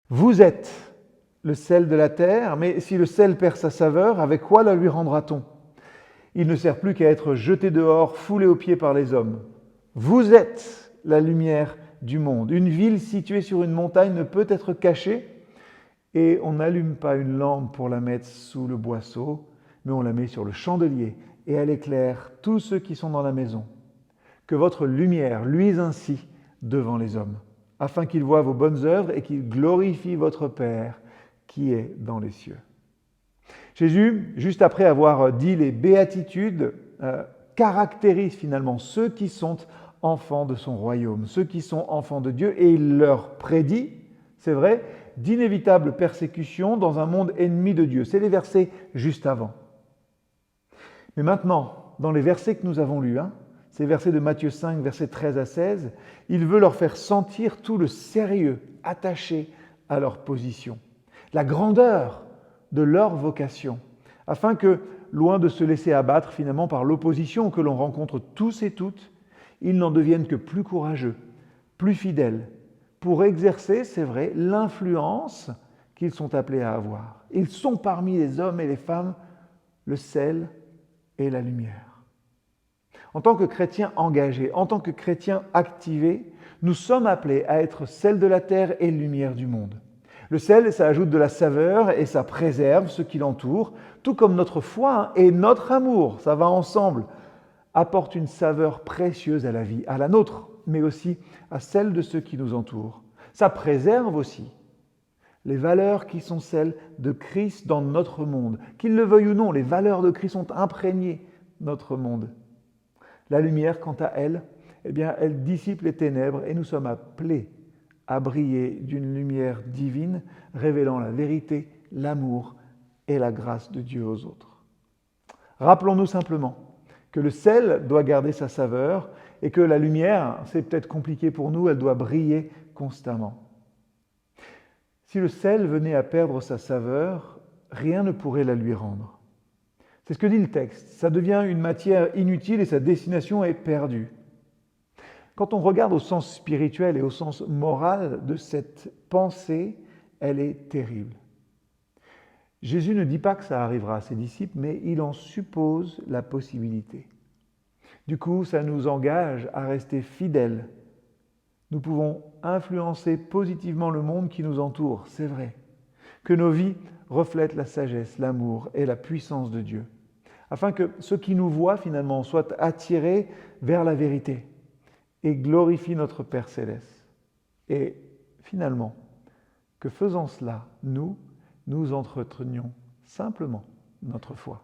Vous êtes le sel de la terre, mais si le sel perd sa saveur, avec quoi la lui rendra-t-on? Il ne sert plus qu'à être jeté dehors, foulé aux pieds par les hommes. Vous êtes la lumière du monde. Une ville située sur une montagne ne peut être cachée, et on n'allume pas une lampe pour la mettre sous le boisseau, mais on la met sur le chandelier, et elle éclaire tous ceux qui sont dans la maison. Que votre lumière luise ainsi devant les hommes, afin qu'ils voient vos bonnes œuvres et qu'ils glorifient votre Père qui est dans les cieux. Jésus, juste après avoir dit les béatitudes, caractérise finalement ceux qui sont enfants de son royaume, ceux qui sont enfants de Dieu, et il leur prédit, c'est vrai, d'inévitables persécutions dans un monde ennemi de Dieu. C'est les versets juste avant. Mais maintenant, dans les versets que nous avons lus, ces versets de Matthieu 5, versets 13 à 16, il veut leur faire sentir tout le sérieux attaché à leur position, la grandeur de leur vocation, afin que, loin de se laisser abattre finalement par l'opposition que l'on rencontre tous et toutes, ils n'en deviennent que plus courageux, plus fidèles, pour exercer, c'est vrai, l'influence qu'ils sont appelés à avoir. Ils sont parmi les hommes et les femmes le sel et la lumière. En tant que chrétiens engagés, en tant que chrétiens activés, nous sommes appelés à être sel de la terre et lumière du monde. Le sel, ça ajoute de la saveur et ça préserve ce qui l'entoure, tout comme notre foi et notre amour, ça va ensemble, apportent une saveur précieuse à la vie, à la nôtre, mais aussi à celle de ceux qui nous entourent. Ça préserve aussi les valeurs qui sont celles de Christ dans notre monde. Qu'il le veuille ou non, les valeurs de Christ ont imprégné notre monde. La lumière, quant à elle, elle dissipe les ténèbres et nous sommes appelés à briller d'une lumière divine, révélant la vérité, l'amour et la grâce de Dieu aux autres. Rappelons-nous simplement que le sel doit garder sa saveur et que la lumière, c'est peut-être compliqué pour nous, elle doit briller constamment. Si le sel venait à perdre sa saveur, rien ne pourrait la lui rendre. C'est ce que dit le texte. Ça devient une matière inutile et sa destination est perdue. Quand on regarde au sens spirituel et au sens moral de cette pensée, elle est terrible. Jésus ne dit pas que ça arrivera à ses disciples, mais il en suppose la possibilité. Du coup, ça nous engage à rester fidèles. Nous pouvons influencer positivement le monde qui nous entoure, c'est vrai. Que nos vies reflètent la sagesse, l'amour et la puissance de Dieu, afin que ceux qui nous voient finalement soient attirés vers la vérité et glorifient notre Père Céleste. Et finalement, que faisant cela, nous entretenions simplement notre foi.